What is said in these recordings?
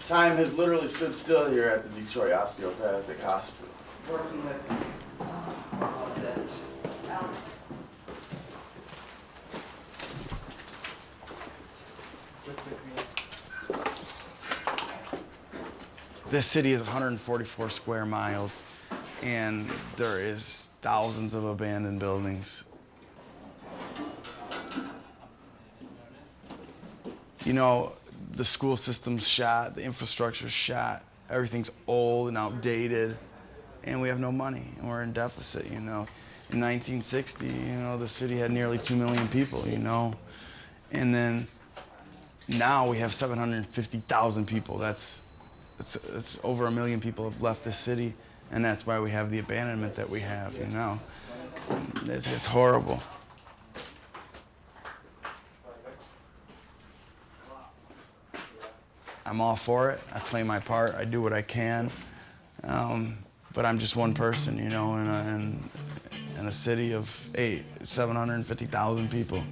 Time has literally stood still here at the Detroit Osteopathic Hospital. Working with, what was it? This city is 144 square miles, and there is thousands of abandoned buildings. You know, the school system's shot, the infrastructure's shot, everything's old and outdated, and we have no money, and we're in deficit, you know. In 1960, you know, the city had nearly 2 million people, you know, and then now we have 750,000 people. It's over 1 million people have left the city, and that's why we have the abandonment that we have, you know. It's horrible. I'm all for it. I play my part. I do what I can. But I'm just one person, you know, in a city of 750,000 people.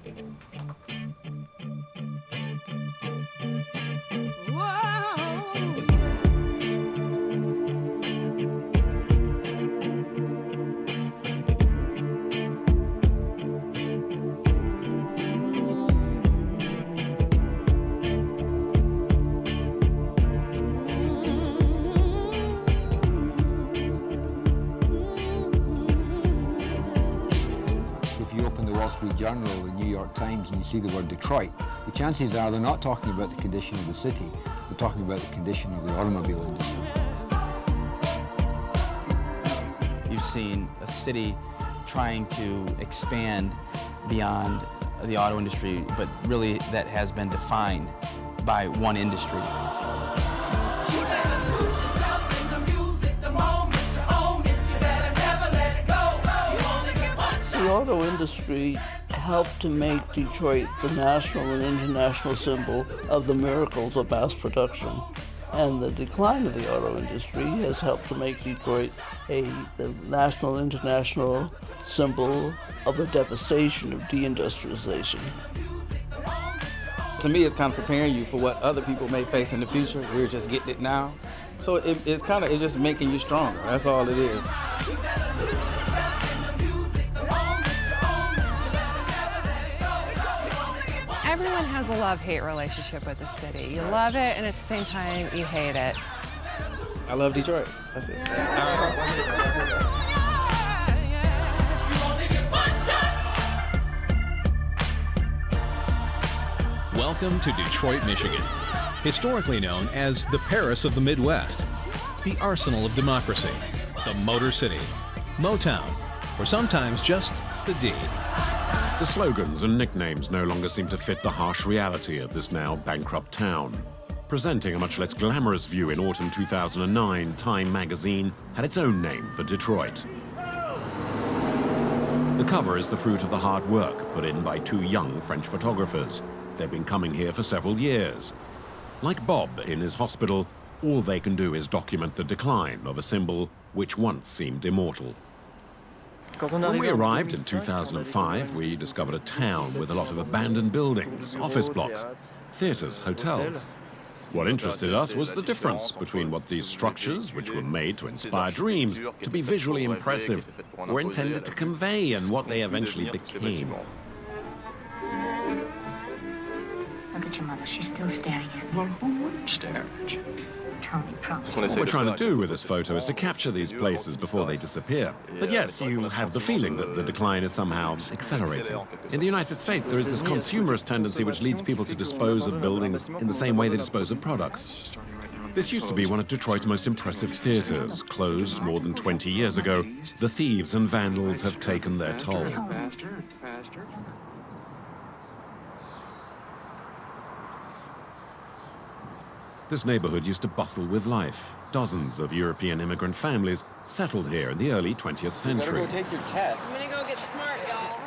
Journal or the New York Times and you see the word Detroit, the chances are they're not talking about the condition of the city, they're talking about the condition of the automobile industry. You've seen a city trying to expand beyond the auto industry, but really that has been defined by one industry. The auto industry helped to make Detroit the national and international symbol of the miracles of mass production. And the decline of the auto industry has helped to make Detroit the national and international symbol of the devastation of deindustrialization. To me, it's kind of preparing you for what other people may face in the future. We're just getting it now. So it's just making you stronger. That's all it is. Everyone has a love-hate relationship with the city. You love it, and at the same time, you hate it. I love Detroit. That's it. Welcome to Detroit, Michigan. Historically known as the Paris of the Midwest, the arsenal of democracy, the Motor City, Motown, or sometimes just the D. The slogans and nicknames no longer seem to fit the harsh reality of this now bankrupt town. Presenting a much less glamorous view in autumn 2009, Time magazine had its own name for Detroit. The cover is the fruit of the hard work put in by two young French photographers. They've been coming here for several years. Like Bob in his hospital, all they can do is document the decline of a symbol which once seemed immortal. When we arrived in 2005, we discovered a town with a lot of abandoned buildings, office blocks, theaters, hotels. What interested us was the difference between what these structures, which were made to inspire dreams, to be visually impressive, were intended to convey and what they eventually became. Look at your mother. She's still staring at me. Well, who wouldn't stare at you? Tony, promise. What we're trying to do with this photo is to capture these places before they disappear. But yes, you have the feeling that the decline is somehow accelerating. In the United States, there is this consumerist tendency which leads people to dispose of buildings in the same way they dispose of products. This used to be one of Detroit's most impressive theaters. Closed more than 20 years ago, the thieves and vandals have taken their toll. This neighborhood used to bustle with life. Dozens of European immigrant families settled here in the early 20th century. You better go take your test. I'm gonna go get smart, y'all.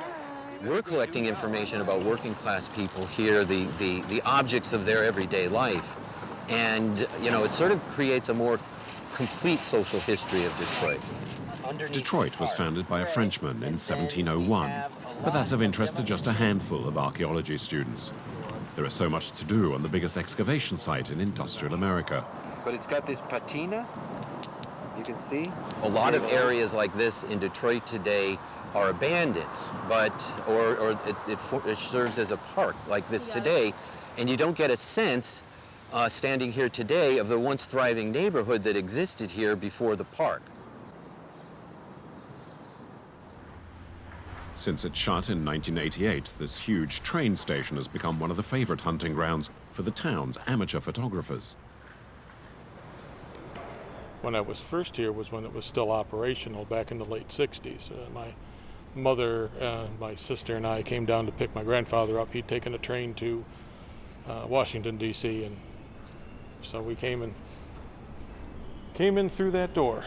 We're collecting information about working class people here, the objects of their everyday life. And, you know, it sort of creates a more complete social history of Detroit. Detroit was founded by a Frenchman in 1701, but that's of interest to just a handful of archaeology students. There is so much to do on the biggest excavation site in industrial America. But it's got this patina, you can see. A lot of areas like this in Detroit today are abandoned, but it serves as a park like this today, and you don't get a sense standing here today of the once thriving neighborhood that existed here before the park. Since it shut in 1988, this huge train station has become one of the favorite hunting grounds for the town's amateur photographers. When I was first here was when it was still operational back in the late 60s. My mother, my sister and I came down to pick my grandfather up. He'd taken a train to Washington, D.C., and so we came in through that door,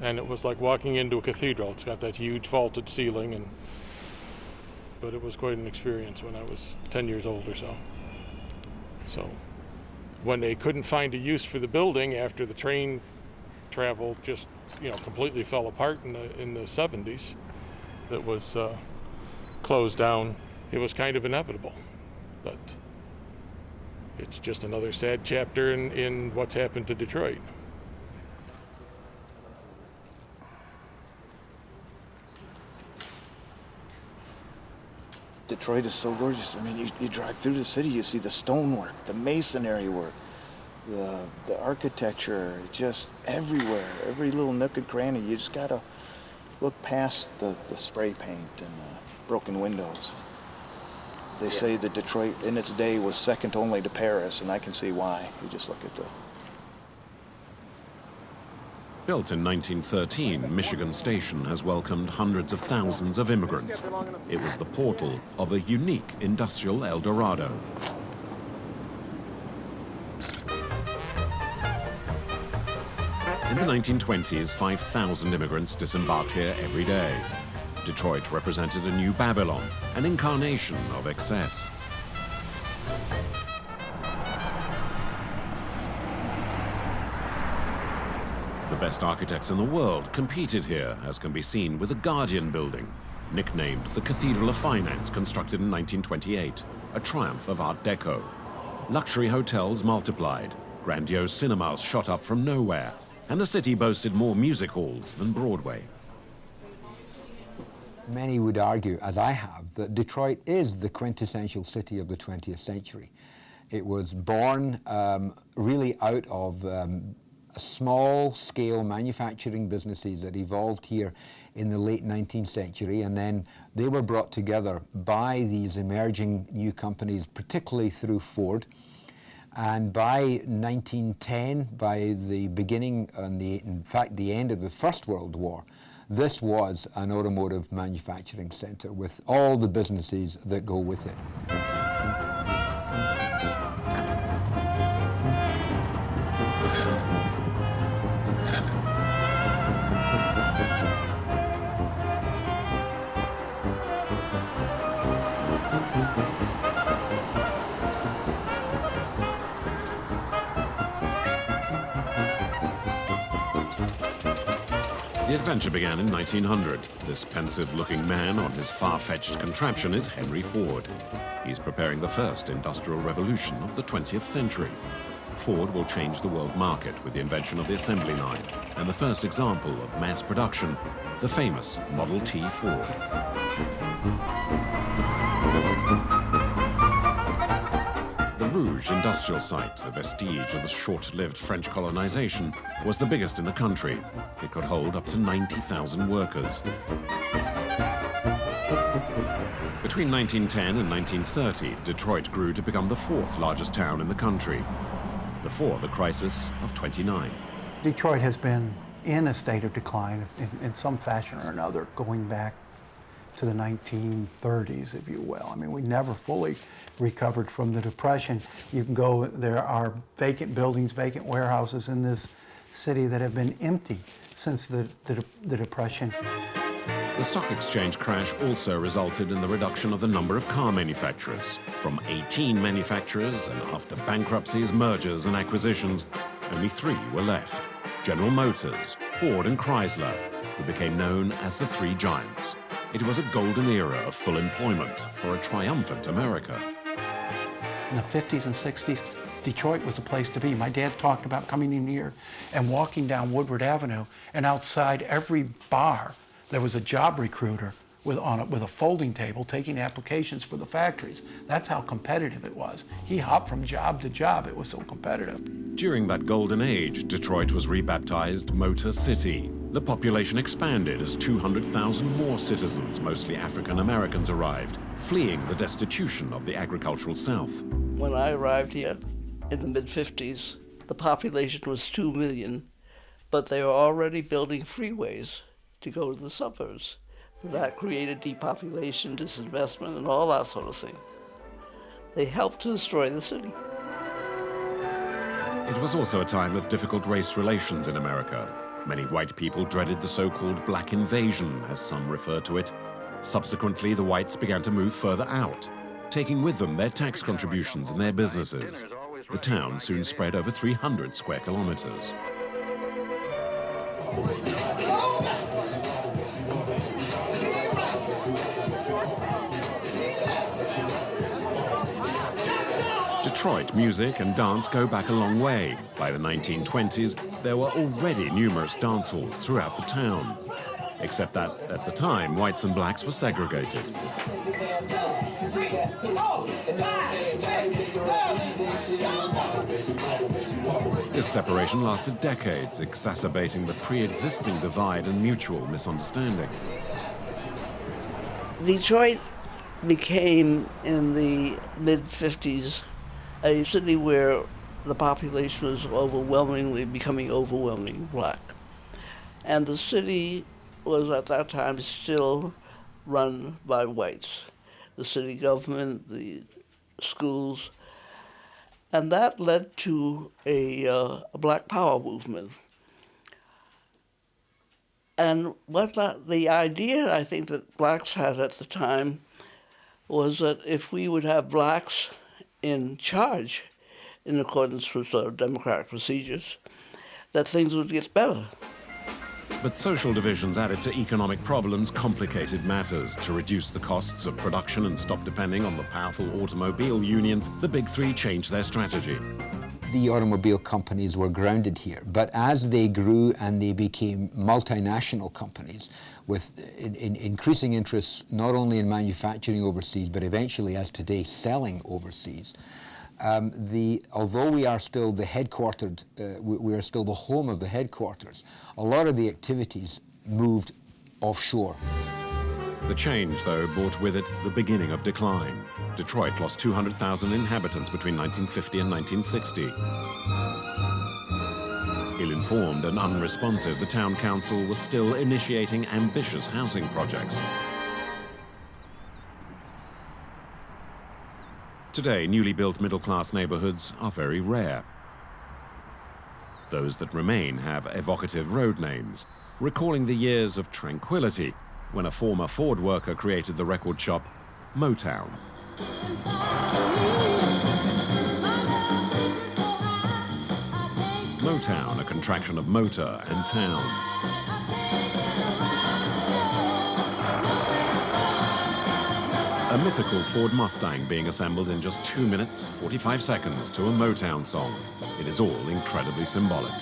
and it was like walking into a cathedral. It's got that huge vaulted ceiling, but it was quite an experience when I was 10 years old or so. So when they couldn't find a use for the building after the train travel just, completely fell apart in the 70s, that was closed down, it was kind of inevitable. But it's just another sad chapter in what's happened to Detroit. Detroit is so gorgeous. I mean, you drive through the city, you see the stonework, the masonry work, the architecture, just everywhere, every little nook and cranny. You just gotta look past the spray paint and the broken windows. They say that Detroit in its day was second only to Paris, and I can see why. You just look at the... Built in 1913, Michigan Station has welcomed hundreds of thousands of immigrants. It was the portal of a unique industrial El Dorado. In the 1920s, 5,000 immigrants disembarked here every day. Detroit represented a new Babylon, an incarnation of excess. The best architects in the world competed here, as can be seen with the Guardian building, nicknamed the Cathedral of Finance, constructed in 1928, a triumph of Art Deco. Luxury hotels multiplied, grandiose cinemas shot up from nowhere, and the city boasted more music halls than Broadway. Many would argue, as I have, that Detroit is the quintessential city of the 20th century. It was born really out of small-scale manufacturing businesses that evolved here in the late 19th century, and then they were brought together by these emerging new companies, particularly through Ford. And by 1910, by the beginning and in fact the end of the First World War, this was an automotive manufacturing center with all the businesses that go with it. The adventure began in 1900. This pensive-looking man on his far-fetched contraption is Henry Ford. He's preparing the first industrial revolution of the 20th century. Ford will change the world market with the invention of the assembly line and the first example of mass production, the famous Model T Ford. The Rouge industrial site, a vestige of the short-lived French colonization, was the biggest in the country. It could hold up to 90,000 workers. Between 1910 and 1930, Detroit grew to become the fourth largest town in the country, before the crisis of '29. Detroit has been in a state of decline in some fashion or another, going back to the 1930s, if you will. I mean, we never fully recovered from the Depression. You can go, there are vacant buildings, vacant warehouses in this city that have been empty since the Depression. The stock exchange crash also resulted in the reduction of the number of car manufacturers. From 18 manufacturers, and after bankruptcies, mergers, and acquisitions, only 3 were left: General Motors, Ford, and Chrysler, who became known as the Three Giants. It was a golden era of full employment for a triumphant America. In the 50s and 60s, Detroit was a place to be. My dad talked about coming in here and walking down Woodward Avenue, and outside every bar, there was a job recruiter with a folding table taking applications for the factories. That's how competitive it was. He hopped from job to job. It was so competitive. During that golden age, Detroit was rebaptized Motor City. The population expanded as 200,000 more citizens, mostly African Americans, arrived, fleeing the destitution of the agricultural South. When I arrived here in the mid-50s, the population was 2 million, but they were already building freeways to go to the suburbs. That created depopulation, disinvestment, and all that sort of thing. They helped to destroy the city. It was also a time of difficult race relations in America. Many white people dreaded the so-called black invasion, as some refer to it. Subsequently, the whites began to move further out, taking with them their tax contributions and their businesses. The town soon spread over 300 square kilometers. Detroit music and dance go back a long way. By the 1920s, there were already numerous dance halls throughout the town. Except that, at the time, whites and blacks were segregated. This separation lasted decades, exacerbating the pre-existing divide and mutual misunderstanding. Detroit became, in the mid-50s, a city where the population was becoming overwhelmingly black. And the city was at that time still run by whites. The city government, the schools, and that led to a black power movement. And the idea I think that blacks had at the time was that if we would have blacks in charge in accordance with democratic procedures, that things would get better. But social divisions added to economic problems complicated matters. To reduce the costs of production and stop depending on the powerful automobile unions, the Big Three changed their strategy. The automobile companies were grounded here, but as they grew and they became multinational companies with increasing interests not only in manufacturing overseas, but eventually, as today, selling overseas, although we are still the headquartered, we are still the home of the headquarters, a lot of the activities moved offshore. The change, though, brought with it the beginning of decline. Detroit lost 200,000 inhabitants between 1950 and 1960. Ill-informed and unresponsive, the town council was still initiating ambitious housing projects. Today, newly built middle-class neighborhoods are very rare. Those that remain have evocative road names, recalling the years of tranquility when a former Ford worker created the record shop Motown. Motown, a contraction of motor and town. A mythical Ford Mustang being assembled in just 2 minutes, 45 seconds to a Motown song. It is all incredibly symbolic.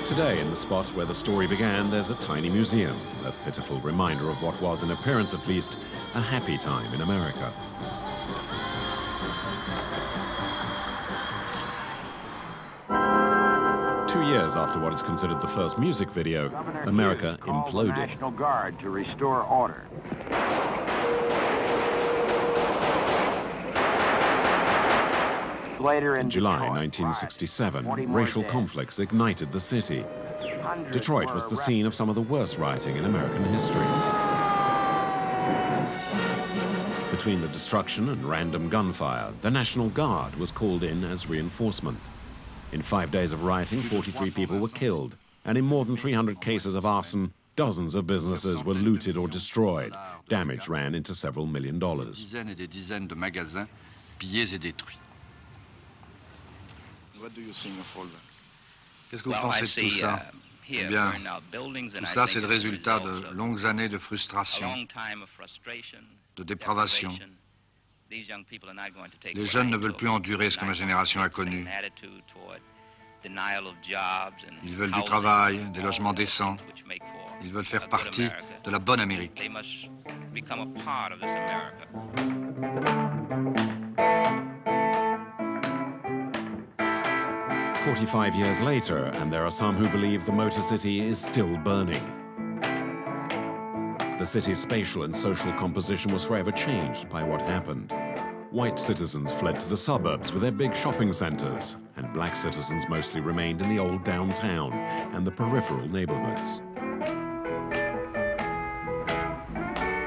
Today, in the spot where the story began, there's a tiny museum, a pitiful reminder of what was, in appearance at least, a happy time in America. Years after what is considered the first music video, America imploded. The National Guard to restore order. Later in July 1967, racial conflicts ignited the city. Detroit was the scene of some of the worst rioting in American history. Between the destruction and random gunfire, the National Guard was called in as reinforcement. In 5 days of rioting, 43 people were killed, and in more than 300 cases of arson, dozens of businesses were looted or destroyed. Damage ran into several $1 million. What do you think of all that? Well, I see Eh bien, tout cela, c'est le résultat de longues années de frustration, de dépravation. Les jeunes ne veulent plus endurer ce que ma génération a connu. Ils veulent du travail, des logements décents. Ils veulent faire partie de la bonne Amérique. 45 years later, and there are some who believe the Motor City is still burning. The city's spatial and social composition was forever changed by what happened. White citizens fled to the suburbs with their big shopping centers, and black citizens mostly remained in the old downtown and the peripheral neighborhoods.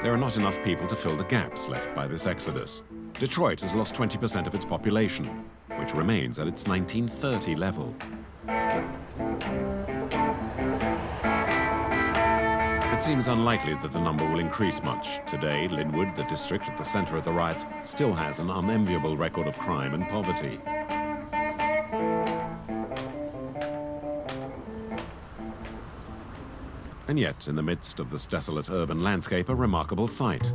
There are not enough people to fill the gaps left by this exodus. Detroit has lost 20% of its population, which remains at its 1930 level. It seems unlikely that the number will increase much. Today, Linwood, the district at the center of the riots, still has an unenviable record of crime and poverty. And yet, in the midst of this desolate urban landscape, a remarkable sight.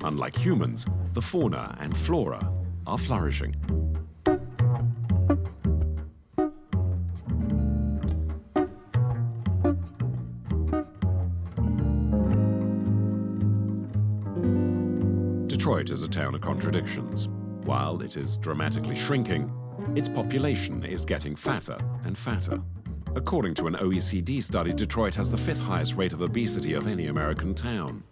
Unlike humans, the fauna and flora are flourishing. Detroit is a town of contradictions. While it is dramatically shrinking, its population is getting fatter and fatter. According to an OECD study, Detroit has the 5th highest rate of obesity of any American town.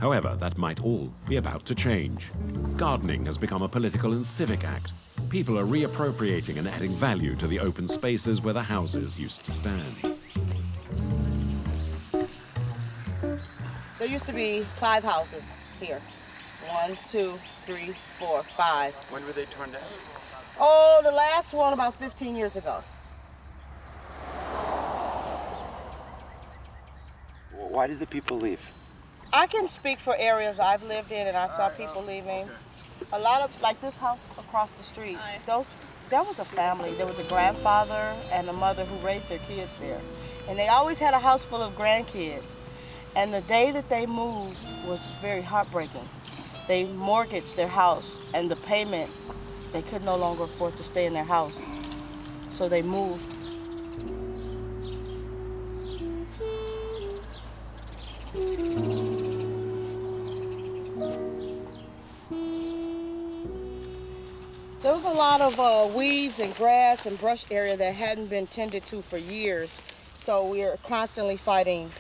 However, that might all be about to change. Gardening has become a political and civic act. People are reappropriating and adding value to the open spaces where the houses used to stand. There used to be 5 houses here. 1, 2, 3, 4, 5. When were they torn down? Oh, the last one about 15 years ago. Why did the people leave? I can speak for areas I've lived in, and I saw people leaving. A lot of, like this house across the street, that was a family. There was a grandfather and a mother who raised their kids there. And they always had a house full of grandkids. And the day that they moved was very heartbreaking. They mortgaged their house, and the payment, they could no longer afford to stay in their house. So they moved. There was a lot of weeds and grass and brush area that hadn't been tended to for years. So we're constantly fighting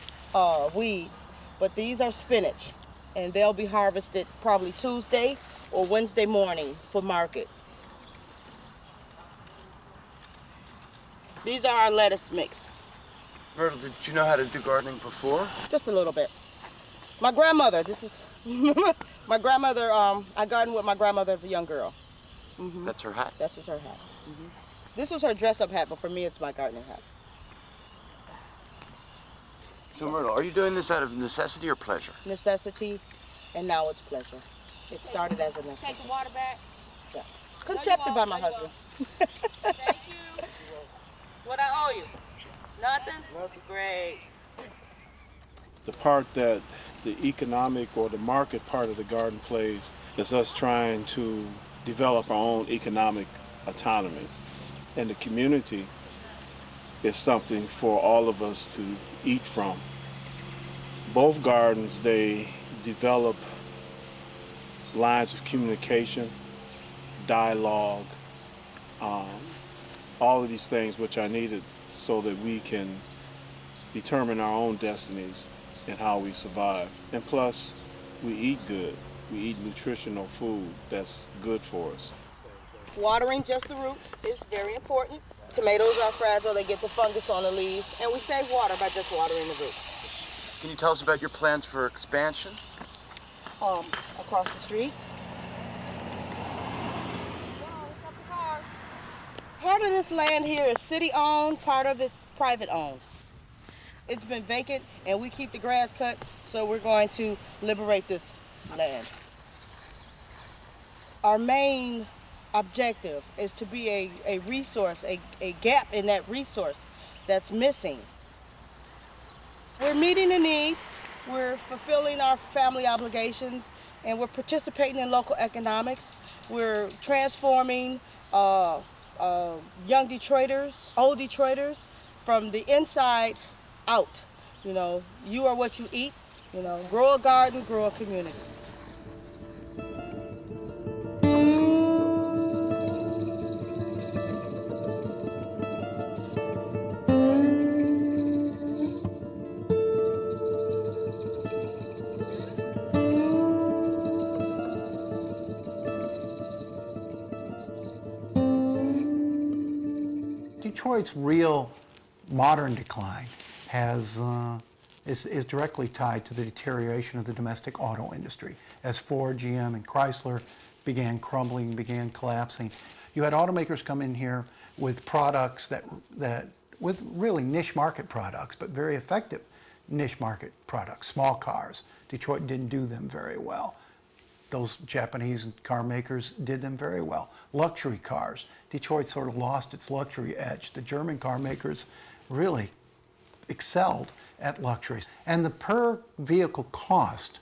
weeds. But these are spinach, and they'll be harvested probably Tuesday or Wednesday morning for market. These are our lettuce mix. Myrtle, did you know how to do gardening before? Just a little bit. My grandmother, this is my grandmother, I gardened with my grandmother as a young girl. Mm-hmm. That's her hat? This is her hat. Mm-hmm. This was her dress-up hat, but for me, it's my gardening hat. So Myrtle, are you doing this out of necessity or pleasure? Necessity, and now it's pleasure. It started as a necessity. Take the water back. Yeah. Concepted by my husband. Thank you. What I owe you? Nothing? Great. The part that the economic or the market part of the garden plays is us trying to develop our own economic autonomy. And the community is something for all of us to eat from. Both gardens, they develop lines of communication, dialogue, all of these things which are needed so that we can determine our own destinies and how we survive. And plus, we eat good. We eat nutritional food that's good for us. Watering just the roots is very important. Tomatoes are fragile, they get the fungus on the leaves, and we save water by just watering the roots. Can you tell us about your plans for expansion? Across the street. Part of this land here is city-owned, part of it's private-owned. It's been vacant, and we keep the grass cut, so we're going to liberate this land. Our main objective is to be a resource, a gap in that resource that's missing. We're meeting the needs, we're fulfilling our family obligations, and we're participating in local economics. We're transforming young Detroiters, old Detroiters, from the inside out. You know, you are what you eat. You know, grow a garden, grow a community. Detroit's real modern decline is directly tied to the deterioration of the domestic auto industry. As Ford, GM, and Chrysler began crumbling, began collapsing, you had automakers come in here with products with really niche market products, but very effective niche market products, small cars. Detroit didn't do them very well. Those Japanese car makers did them very well. Luxury cars. Detroit sort of lost its luxury edge. The German car makers really excelled at luxuries. And the per vehicle cost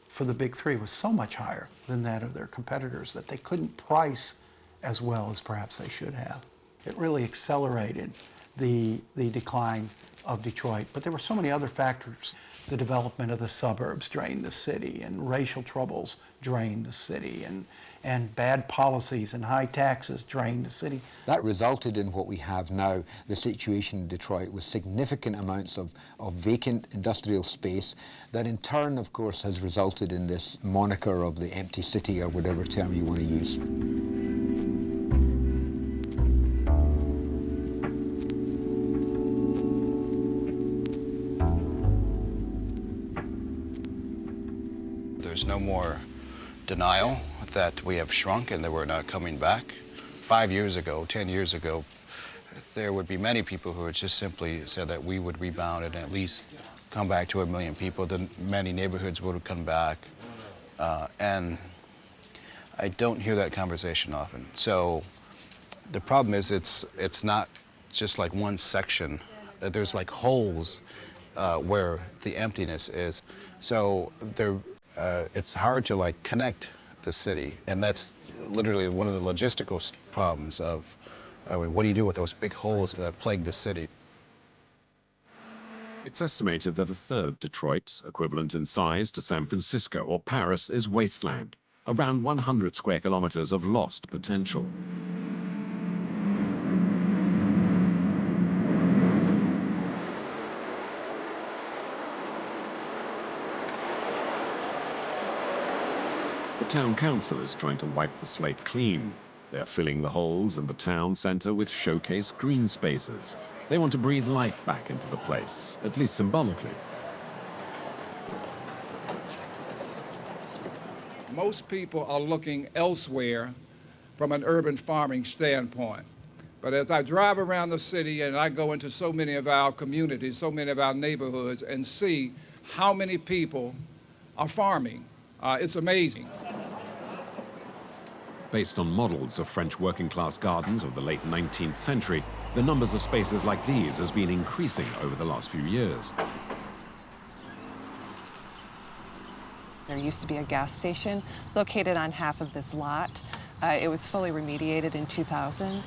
for the big three was so much higher than that of their competitors that they couldn't price as well as perhaps they should have. It really accelerated the decline of Detroit. But there were so many other factors. The development of the suburbs drained the city, and racial troubles drained the city, and bad policies and high taxes drained the city. That resulted in what we have now, the situation in Detroit, with significant amounts of vacant industrial space that in turn, of course, has resulted in this moniker of the empty city, or whatever term you want to use. There's no more denial that we have shrunk and that we're not coming back. 5 years ago, 10 years ago, there would be many people who would just simply said that we would rebound and at least come back to 1 million people. Then many neighborhoods would have come back. And I don't hear that conversation often. So the problem is it's not just like one section. There's like holes where the emptiness is. So it's hard to like connect the city, and that's literally one of the logistical problems of what do you do with those big holes that plague the city? It's estimated that a third Detroit, equivalent in size to San Francisco or Paris, is wasteland, around 100 square kilometers of lost potential. The town council is trying to wipe the slate clean. They're filling the holes in the town center with showcase green spaces. They want to breathe life back into the place, at least symbolically. Most people are looking elsewhere from an urban farming standpoint. But as I drive around the city and I go into so many of our communities, so many of our neighborhoods, and see how many people are farming, it's amazing. Based on models of French working-class gardens of the late 19th century, the numbers of spaces like these has been increasing over the last few years. There used to be a gas station located on half of this lot. It was fully remediated in 2000.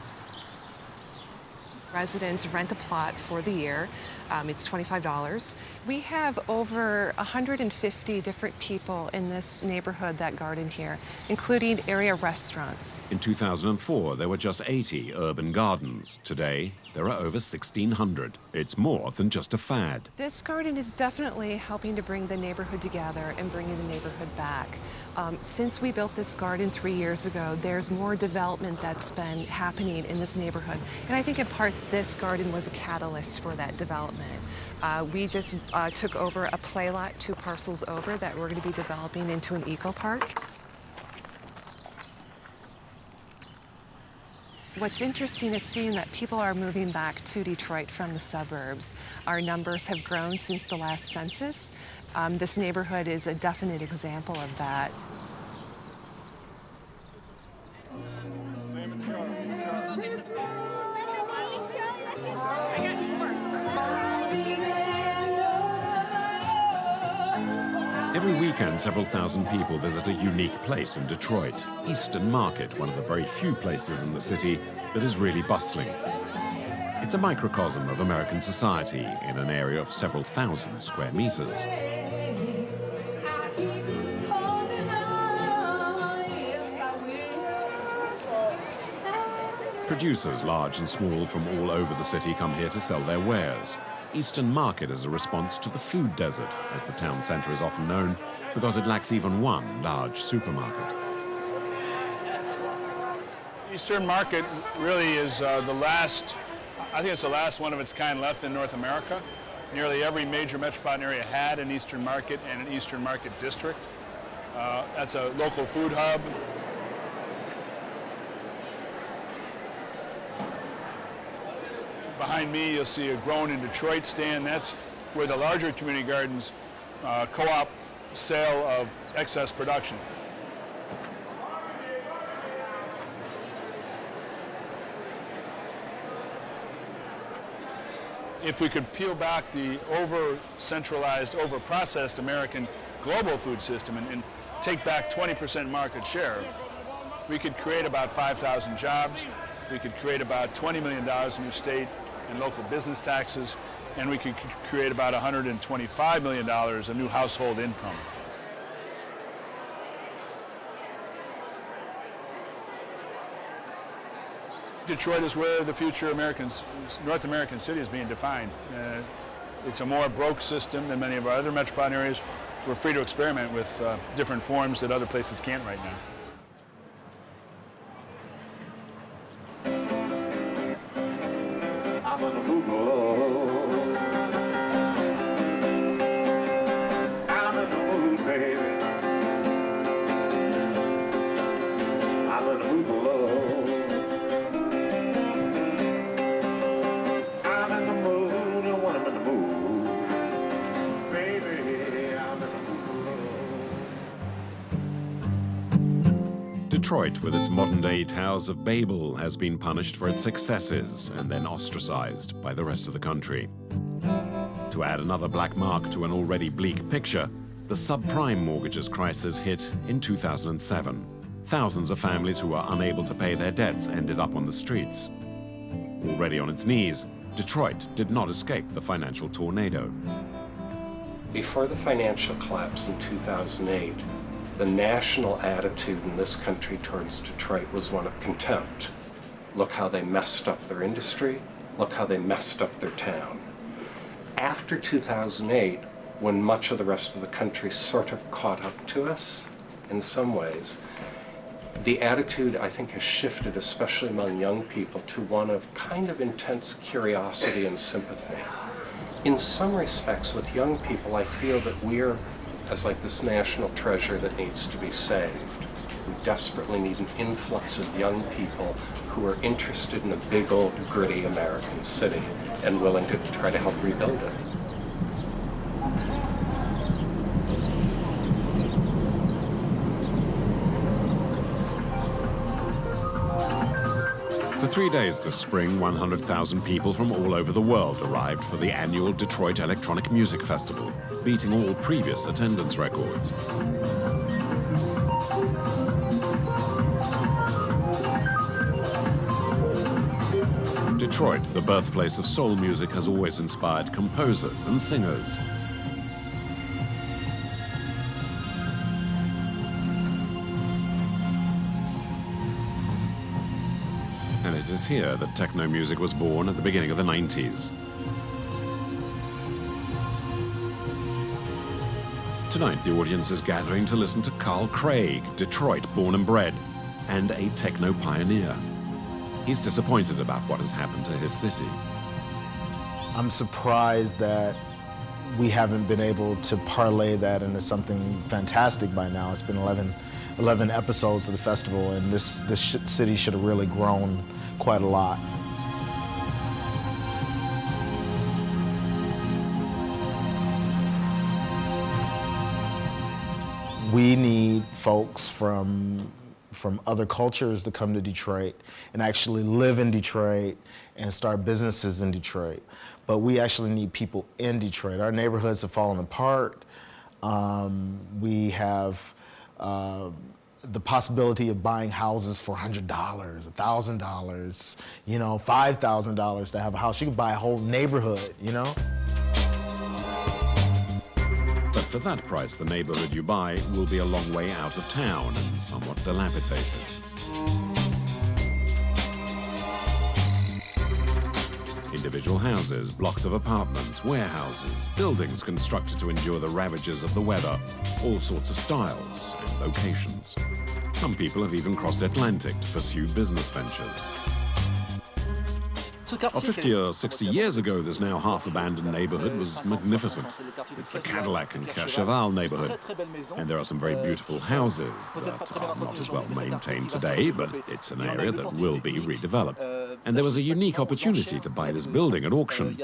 Residents rent a plot for the year. It's $25. We have over 150 different people in this neighborhood that garden here, including area restaurants. In 2004, there were just 80 urban gardens. Today, there are over 1,600. It's more than just a fad. This garden is definitely helping to bring the neighborhood together and bringing the neighborhood back. Since we built this garden 3 years ago, there's more development that's been happening in this neighborhood. And I think in part this garden was a catalyst for that development. We just took over a play lot 2 parcels over that we're going to be developing into an eco park. What's interesting is seeing that people are moving back to Detroit from the suburbs. Our numbers have grown since the last census. This neighborhood is a definite example of that. Every weekend, several thousand people visit a unique place in Detroit, Eastern Market, one of the very few places in the city that is really bustling. It's a microcosm of American society in an area of several thousand square meters. Producers, large and small, from all over the city come here to sell their wares. Eastern Market is a response to the food desert, as the town centre is often known, because it lacks even one large supermarket. Eastern Market really is the last, I think it's the last one of its kind left in North America. Nearly every major metropolitan area had an Eastern Market and an Eastern Market district. That's a local food hub. Behind me, you'll see a Grown in Detroit stand. That's where the larger community gardens co-op sale of excess production. If we could peel back the over-centralized, over-processed American global food system and take back 20% market share, we could create about 5,000 jobs. We could create about $20 million in new state and local business taxes, and we could create about $125 million of new household income. Detroit is where the future North American city is being defined. It's a more broke system than many of our other metropolitan areas. We're free to experiment with different forms that other places can't right now. Detroit, with its modern-day Towers of Babel, has been punished for its successes and then ostracized by the rest of the country. To add another black mark to an already bleak picture, the subprime mortgages crisis hit in 2007. Thousands of families who were unable to pay their debts ended up on the streets. Already on its knees, Detroit did not escape the financial tornado. Before the financial collapse in 2008, the national attitude in this country towards Detroit was one of contempt. Look how they messed up their industry. Look how they messed up their town. After 2008, when much of the rest of the country sort of caught up to us in some ways, the attitude, I think, has shifted, especially among young people, to one of kind of intense curiosity and sympathy. In some respects, with young people, I feel that we're as like this national treasure that needs to be saved. We desperately need an influx of young people who are interested in a big, old, gritty American city and willing to try to help rebuild it. For 3 days this spring, 100,000 people from all over the world arrived for the annual Detroit Electronic Music Festival, beating all previous attendance records. Detroit, the birthplace of soul music, has always inspired composers and singers. And it is here that techno music was born at the beginning of the 90s. Tonight, the audience is gathering to listen to Carl Craig, Detroit born and bred, and a techno pioneer. He's disappointed about what has happened to his city. I'm surprised that we haven't been able to parlay that into something fantastic by now. It's been 11 episodes of the festival, and this city should have really grown quite a lot. We need folks from other cultures to come to Detroit and actually live in Detroit and start businesses in Detroit. But we actually need people in Detroit. Our neighborhoods have fallen apart. We have the possibility of buying houses for $100, $1,000, you know, $5,000 to have a house. You can buy a whole neighborhood, you know? But for that price, the neighborhood you buy will be a long way out of town and somewhat dilapidated. Individual houses, blocks of apartments, warehouses, buildings constructed to endure the ravages of the weather, all sorts of styles and locations. Some people have even crossed the Atlantic to pursue business ventures. 50 or 60 years ago, this now half-abandoned neighborhood was magnificent. It's the Cadillac and Cheval neighborhood. And there are some very beautiful houses that are not as well maintained today, but it's an area that will be redeveloped. And there was a unique opportunity to buy this building at auction.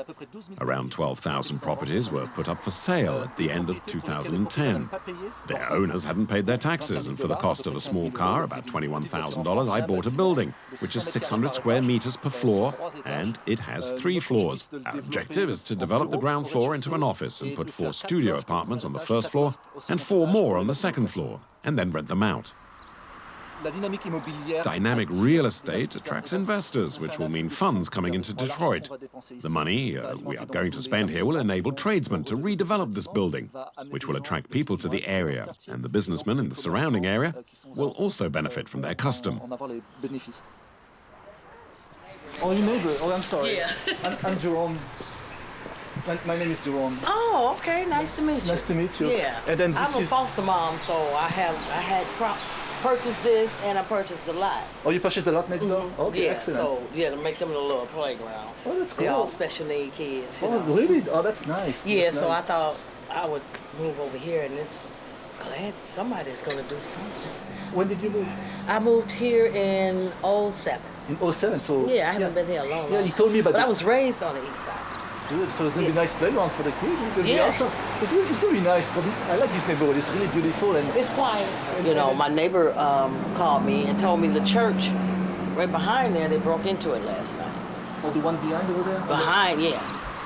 Around 12,000 properties were put up for sale at the end of 2010. Their owners hadn't paid their taxes, and for the cost of a small car, about $21,000, I bought a building, which is 600 square meters per floor, and it has 3 floors. Our objective is to develop the ground floor into an office and put 4 studio apartments on the first floor and 4 more on the second floor, and then rent them out. Dynamic real estate attracts investors, which will mean funds coming into Detroit. The money we are going to spend here will enable tradesmen to redevelop this building, which will attract people to the area, and the businessmen in the surrounding area will also benefit from their custom. Oh, your neighbor. Oh, I'm sorry. Yeah. I'm Jerome. My name is Jerome. Oh, okay. Nice to meet you. Nice to meet you. Yeah. And then I'm a foster mom, so I had purchased this and I purchased the lot. Oh, you purchased the lot next door? Okay, yeah, excellent. So yeah, to make them a little playground. Oh, that's cool. They're all special need kids. Oh, really? Oh, that's nice. Yeah, that's so nice. I thought I would move over here, and it's glad somebody's gonna do something. When did you move? I moved here in 07. In 07, so... Yeah, I haven't been here a long time. Yeah, you told me about But I was raised on the east side. Good. So it's going to be a nice playground for the kids. It's going to be awesome. It's going to be nice for this. I like this neighborhood. It's really beautiful. And it's quiet. You know, my neighbor called me and told me the church right behind there, they broke into it last night. Oh, the one behind over there? Behind, yeah.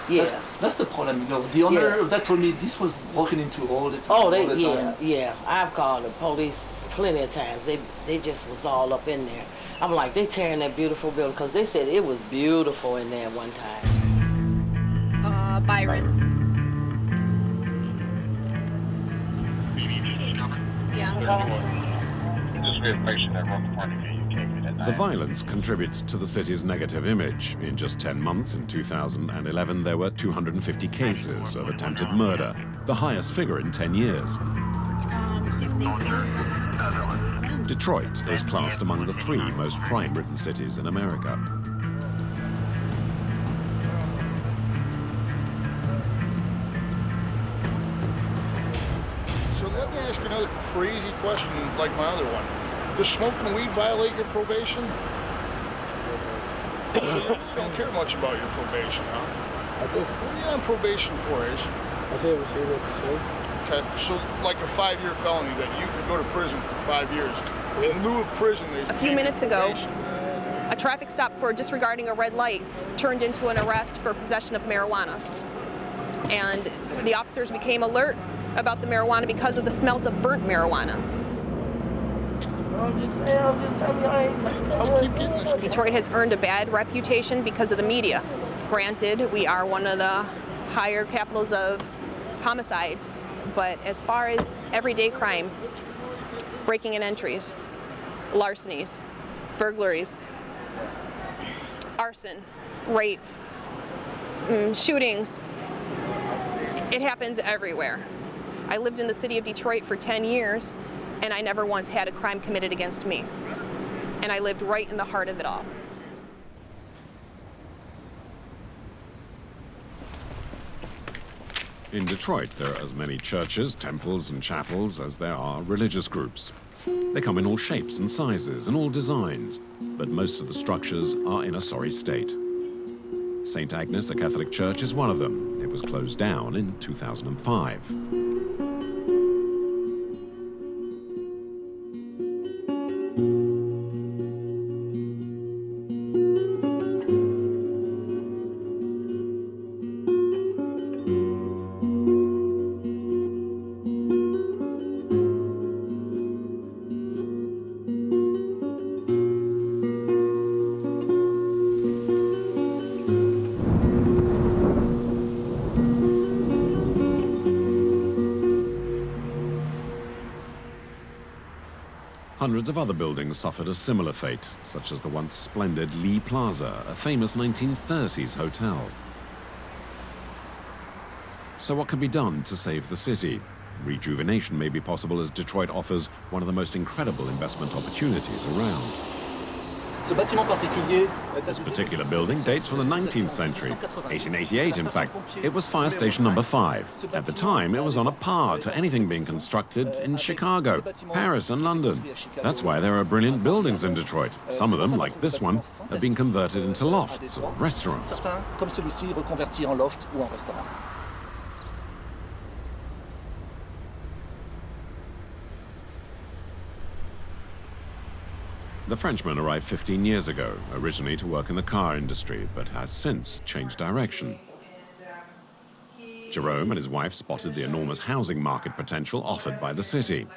Yeah. That's the problem. You know, the owner of that told me this was broken into all the time. Oh, all the time. yeah. I've called the police plenty of times. They just was all up in there. I'm like, they tearing that beautiful building, because they said it was beautiful in there one time. Byron. Yeah. The violence contributes to the city's negative image. In just 10 months in 2011, there were 250 cases of attempted murder, the highest figure in 10 years. Detroit is classed among the 3 most crime-ridden cities in America. So let me ask you another crazy question like my other one. Does smoking weed violate your probation? So you really don't care much about your probation, huh? What are you on probation for, Ace? Okay, so like a 5-year felony that you could go to prison for 5 years. In lieu of prison, they... A few minutes ago, a traffic stop for disregarding a red light turned into an arrest for possession of marijuana. And the officers became alert about the marijuana because of the smell of burnt marijuana. I'll just tell you, I keep getting this. Detroit has earned a bad reputation because of the media. Granted, we are one of the higher capitals of homicides, but as far as everyday crime, breaking and entries, larcenies, burglaries, arson, rape, shootings, it happens everywhere. I lived in the city of Detroit for 10 years, and I never once had a crime committed against me. And I lived right in the heart of it all. In Detroit, there are as many churches, temples, and chapels as there are religious groups. They come in all shapes and sizes and all designs, but most of the structures are in a sorry state. St. Agnes, a Catholic church, is one of them. It was closed down in 2005. Hundreds of other buildings suffered a similar fate, such as the once splendid Lee Plaza, a famous 1930s hotel. So what can be done to save the city? Rejuvenation may be possible as Detroit offers one of the most incredible investment opportunities around. This particular building dates from the 19th century, 1888 in fact. It was fire station number 5. At the time, it was on a par to anything being constructed in Chicago, Paris and London. That's why there are brilliant buildings in Detroit. Some of them, like this one, have been converted into lofts or restaurants. The Frenchman arrived 15 years ago, originally to work in the car industry, but has since changed direction. Jerome and his wife spotted the enormous housing market potential offered by the city.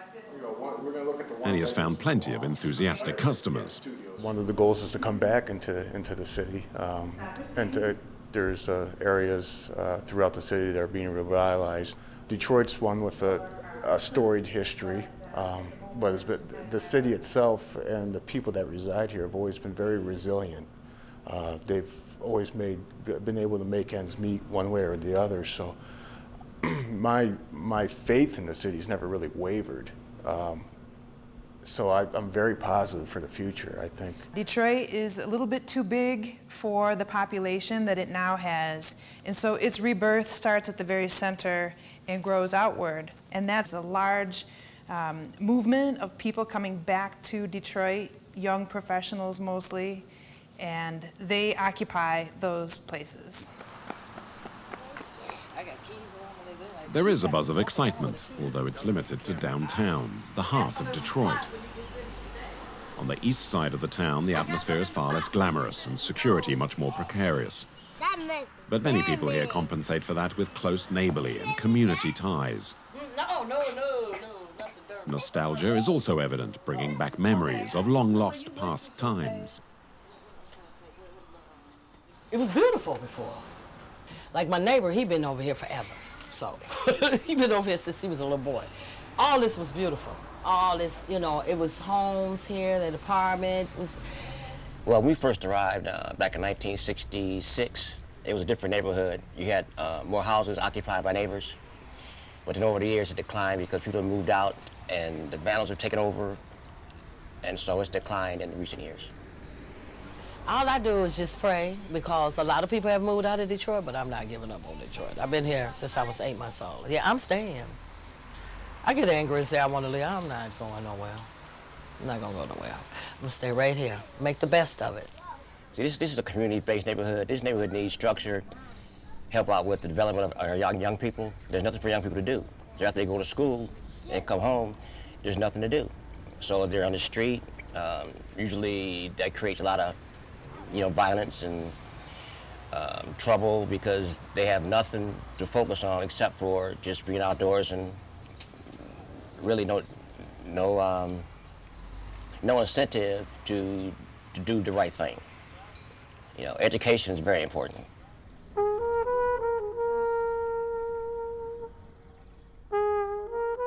And he has found plenty of enthusiastic customers. One of the goals is to come back into the city, there's areas throughout the city that are being revitalized. Detroit's one with a storied history. But the city itself and the people that reside here have always been very resilient. They've always been able to make ends meet one way or the other. So my faith in the city's never really wavered. So I'm very positive for the future, I think. Detroit is a little bit too big for the population that it now has. And so its rebirth starts at the very center and grows outward. And that's a large movement of people coming back to Detroit, young professionals mostly, and they occupy those places. There is a buzz of excitement, although it's limited to downtown, the heart of Detroit. On the east side of the town, the atmosphere is far less glamorous and security much more precarious. But many people here compensate for that with close neighborly and community ties. Nostalgia is also evident, bringing back memories of long-lost past times. It was beautiful before. Like my neighbor, he'd been over here forever. So he'd been over here since he was a little boy. All this was beautiful. All this, you know, it was homes here, the apartment was. Well, when we first arrived back in 1966, it was a different neighborhood. You had more houses occupied by neighbors. But then over the years, it declined because people moved out and the vandals have taken over, and so it's declined in recent years. All I do is just pray, because a lot of people have moved out of Detroit, but I'm not giving up on Detroit. I've been here since I was 8 months old. Yeah, I'm staying. I get angry and say I want to leave. I'm not going nowhere. I'm not going to go nowhere. I'm going to stay right here, make the best of it. See, this is a community-based neighborhood. This neighborhood needs structure, help out with the development of our young people. There's nothing for young people to do. So after they go to school and come home, there's nothing to do. So if they're on the street, usually that creates a lot of, violence and trouble, because they have nothing to focus on except for just being outdoors and really no incentive to do the right thing. Education is very important.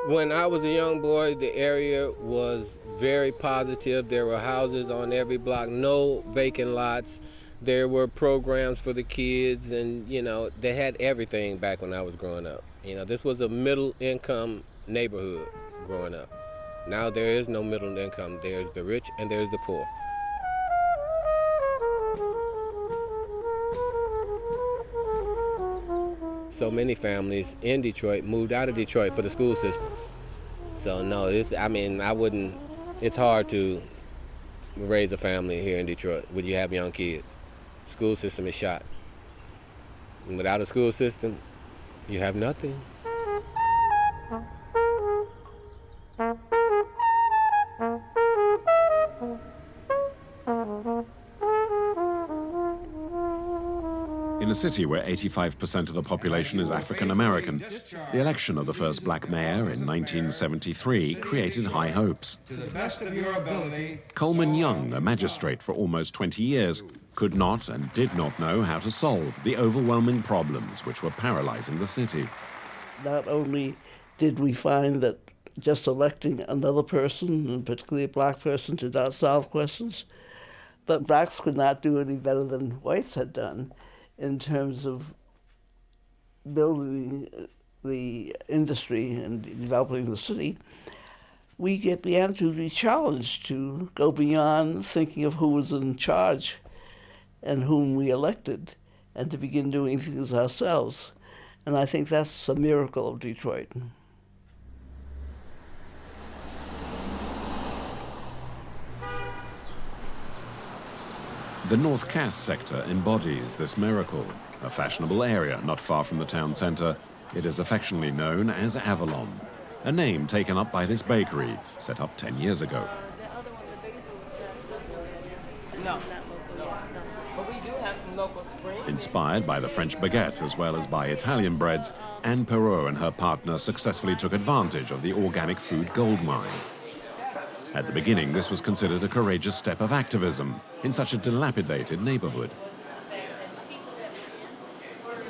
When I was a young boy, the area was very positive. There were houses on every block, no vacant lots. There were programs for the kids, and they had everything back when I was growing up. This was a middle-income neighborhood growing up. Now there is no middle income. There's the rich and there's the poor. So many families in Detroit moved out of Detroit for the school system. So no, it's hard to raise a family here in Detroit when you have young kids. School system is shot. And without a school system, you have nothing. In a city where 85% of the population is African American, the election of the first black mayor in 1973 created high hopes. To the best of your ability. Coleman Young, a magistrate for almost 20 years, could not and did not know how to solve the overwhelming problems which were paralyzing the city. Not only did we find that just electing another person, and particularly a black person, to not solve questions. But blacks could not do any better than whites had done in terms of building the industry and developing the city. We began to be challenged to go beyond thinking of who was in charge and whom we elected, and to begin doing things ourselves. And I think that's a miracle of Detroit. The North Cass sector embodies this miracle. A fashionable area not far from the town centre, it is affectionately known as Avalon, a name taken up by this bakery, set up 10 years ago. Inspired by the French baguette as well as by Italian breads, Anne Perrault and her partner successfully took advantage of the organic food goldmine. At the beginning, this was considered a courageous step of activism in such a dilapidated neighborhood.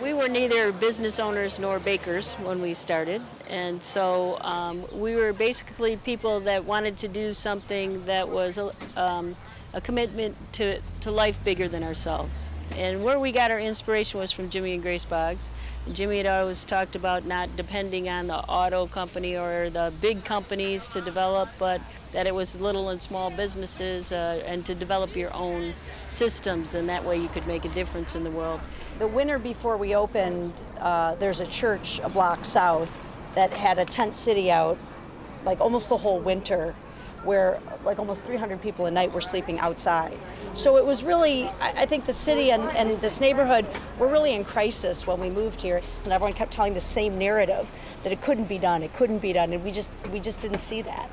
We were neither business owners nor bakers when we started, and so we were basically people that wanted to do something that was a commitment to life bigger than ourselves. And where we got our inspiration was from Jimmy and Grace Boggs. Jimmy had always talked about not depending on the auto company or the big companies to develop, but that it was little and small businesses and to develop your own systems, and that way you could make a difference in the world. The winter before we opened, there's a church a block south that had a tent city out like almost the whole winter, where like almost 300 people a night were sleeping outside. So it was really, I think the city and this neighborhood were really in crisis when we moved here, and everyone kept telling the same narrative, that it couldn't be done, and we just didn't see that.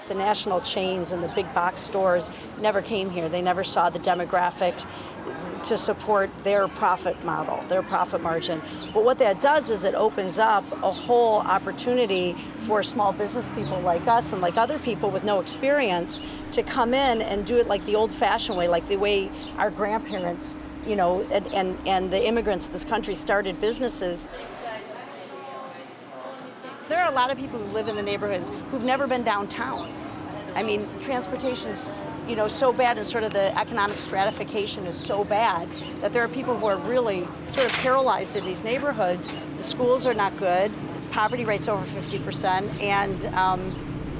The national chains and the big box stores never came here. They never saw the demographic to support their profit model, their profit margin. But what that does is it opens up a whole opportunity for small business people like us and like other people with no experience to come in and do it like the old-fashioned way, like the way our grandparents, you know, and the immigrants of this country started businesses. There are a lot of people who live in the neighborhoods who've never been downtown. I mean, transportation's, you know, so bad, and sort of the economic stratification is so bad that there are people who are really sort of paralyzed in these neighborhoods. The schools are not good, poverty rate's over 50%, and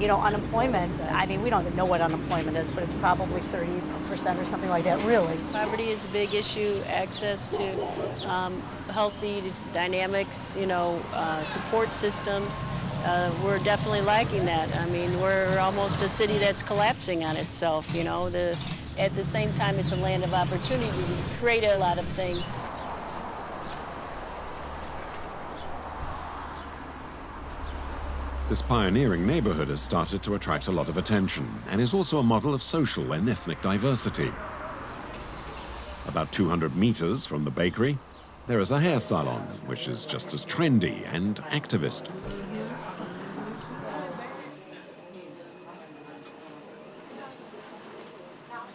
you know, unemployment, I mean, we don't even know what unemployment is, but it's probably 30% or something like that, really. Poverty is a big issue, access to healthy dynamics, you know, support systems. We're definitely lacking that. I mean, we're almost a city that's collapsing on itself, you know. At the same time, it's a land of opportunity. We create a lot of things. This pioneering neighborhood has started to attract a lot of attention and is also a model of social and ethnic diversity. About 200 meters from the bakery, there is a hair salon, which is just as trendy and activist.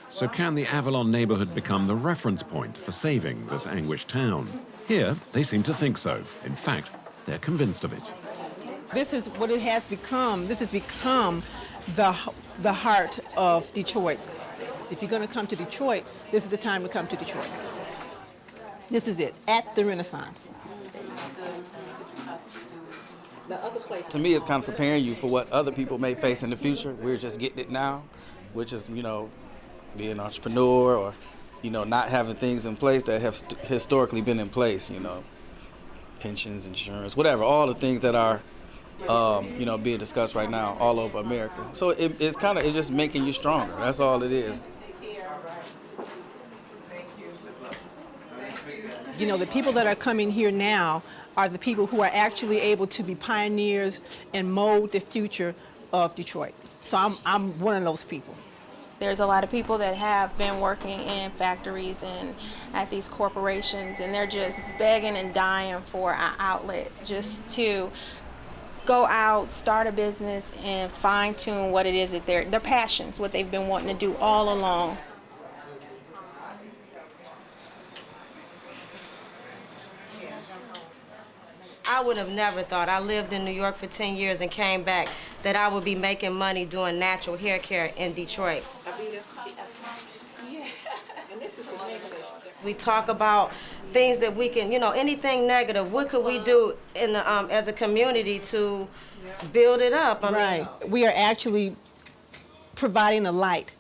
So can the Avalon neighborhood become the reference point for saving this anguished town? Here, they seem to think so. In fact, they're convinced of it. This is what it has become. This has become the heart of Detroit. If you're going to come to Detroit, this is the time to come to Detroit. This is it, at the Renaissance. To me, it's kind of preparing you for what other people may face in the future. We're just getting it now, which is, you know, being an entrepreneur, or, you know, not having things in place that have historically been in place, you know, pensions, insurance, whatever, all the things that are, you know, being discussed right now all over America. So it's just making you stronger. That's all it is. You know, the people that are coming here now are the people who are actually able to be pioneers and mold the future of Detroit. So I'm one of those people. There's a lot of people that have been working in factories and at these corporations, and they're just begging and dying for an outlet just to go out, start a business, and fine-tune what it is that their passions, what they've been wanting to do all along. I would have never thought. I lived in New York for 10 years and came back that I would be making money doing natural hair care in Detroit. We talk about things that we can, anything negative. What could we do in the, as a community to build it up? I mean, we are actually providing a light,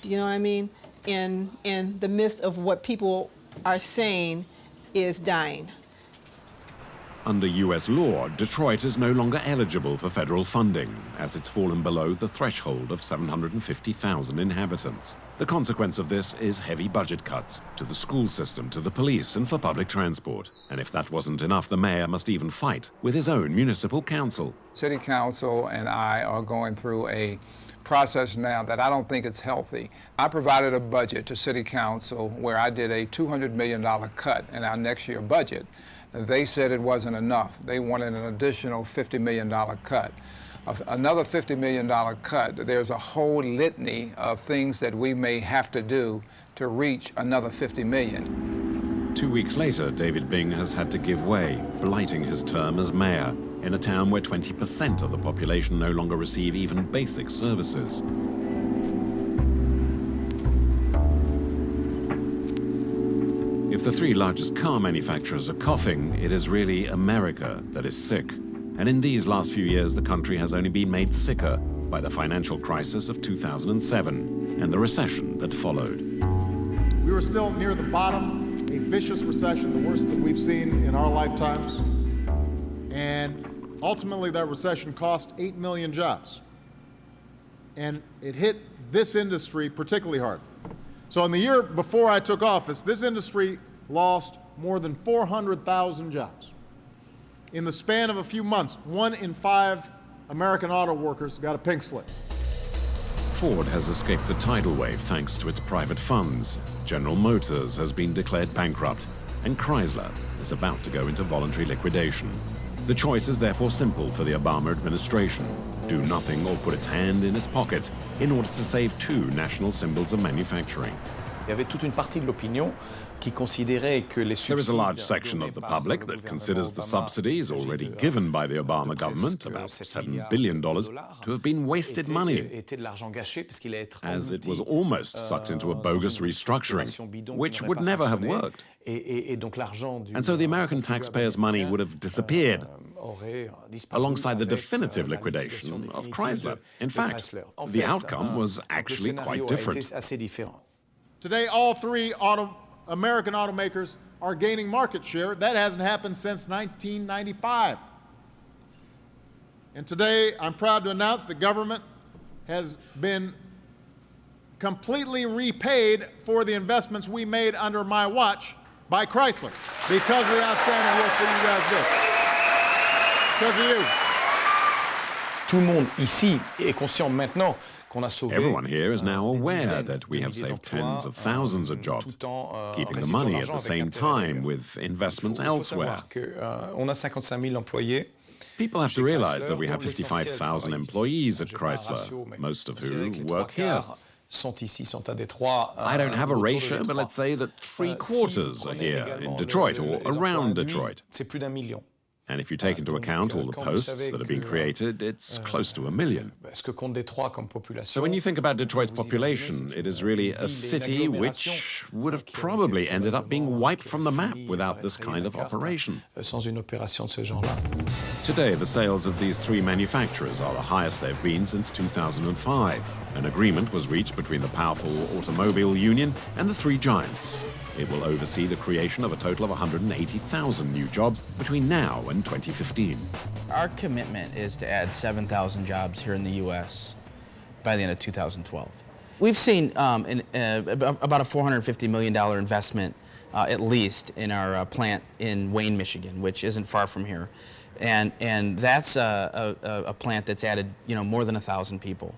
you know what I mean, in the midst of what people are saying is dying. Under US law, Detroit is no longer eligible for federal funding, as it's fallen below the threshold of 750,000 inhabitants. The consequence of this is heavy budget cuts to the school system, to the police, and for public transport. And if that wasn't enough, the mayor must even fight with his own municipal council. City Council and I are going through a process now that I don't think it's healthy. I provided a budget to City Council where I did a $200 million cut in our next year budget. They said it wasn't enough. They wanted an additional $50 million cut. Another $50 million cut, there's a whole litany of things that we may have to do to reach another $50 million. 2 weeks later, David Bing has had to give way, blighting his term as mayor in a town where 20% of the population no longer receive even basic services. If the three largest car manufacturers are coughing, it is really America that is sick. And in these last few years, the country has only been made sicker by the financial crisis of 2007 and the recession that followed. We were still near the bottom, a vicious recession, the worst that we've seen in our lifetimes. And ultimately, that recession cost 8 million jobs. And it hit this industry particularly hard. So in the year before I took office, this industry lost more than 400,000 jobs. In the span of a few months, 1 in 5 American auto workers got a pink slip. Ford has escaped the tidal wave thanks to its private funds. General Motors has been declared bankrupt, and Chrysler is about to go into voluntary liquidation. The choice is therefore simple for the Obama administration: do nothing or put its hand in its pocket in order to save 2 national symbols of manufacturing. There is a large section of the public that considers the subsidies already given by the Obama government, about $7 billion, to have been wasted money, as it was almost sucked into a bogus restructuring, which would never have worked. And so the American taxpayers' money would have disappeared, alongside the definitive liquidation of Chrysler. In fact, the outcome was actually quite different. Today, all 3 American automakers are gaining market share. That hasn't happened since 1995. And today, I'm proud to announce the government has been completely repaid for the investments we made under my watch by Chrysler because of the outstanding work that you guys did. Because of you. Tout le monde ici est conscient maintenant. Everyone here is now aware that we have saved tens of thousands of jobs, keeping the money at the same time with investments elsewhere. People have to realize that we have 55,000 employees at Chrysler, most of whom work here. I don't have a ratio, but let's say that 3/4 are here in Detroit or around Detroit. And if you take into account all the posts that have been created, it's close to 1 million. So when you think about Detroit's population, it is really a city which would have probably ended up being wiped from the map without this kind of operation. Today, the sales of these 3 manufacturers are the highest they've been since 2005. An agreement was reached between the powerful automobile union and the 3 giants. It will oversee the creation of a total of 180,000 new jobs between now and 2015. Our commitment is to add 7,000 jobs here in the U.S. by the end of 2012. We've seen about a $450 million investment, at least, in our plant in Wayne, Michigan, which isn't far from here. And that's a plant that's added, more than 1,000 people.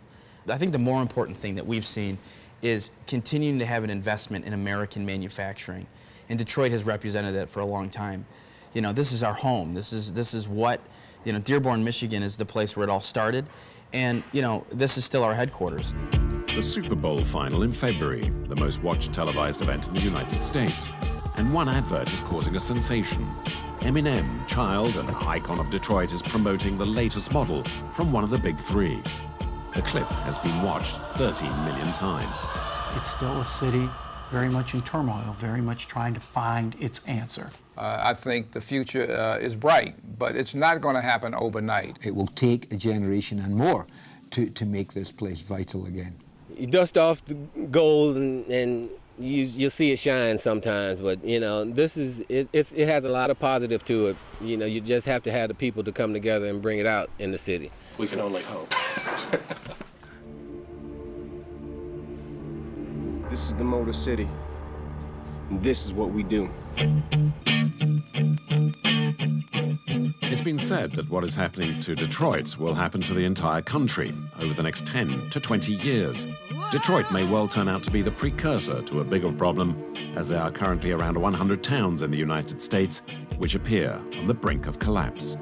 I think the more important thing that we've seen is continuing to have an investment in American manufacturing. And Detroit has represented that for a long time. This is our home. This is what, Dearborn, Michigan is the place where it all started. And, this is still our headquarters. The Super Bowl final in February, the most watched televised event in the United States. And one advert is causing a sensation. Eminem, child and icon of Detroit, is promoting the latest model from one of the big three. The clip has been watched 13 million times. It's still a city very much in turmoil, very much trying to find its answer. I think the future is bright, but it's not going to happen overnight. It will take a generation and more to make this place vital again. You dust off the gold and you'll see it shine sometimes, but you know, this is it has a lot of positive to it. You know, you just have to have the people to come together and bring it out in the city. We can only hope. This is the Motor City, and this is what we do. It's been said that what is happening to Detroit will happen to the entire country over the next 10 to 20 years. Detroit may well turn out to be the precursor to a bigger problem, as there are currently around 100 towns in the United States which appear on the brink of collapse.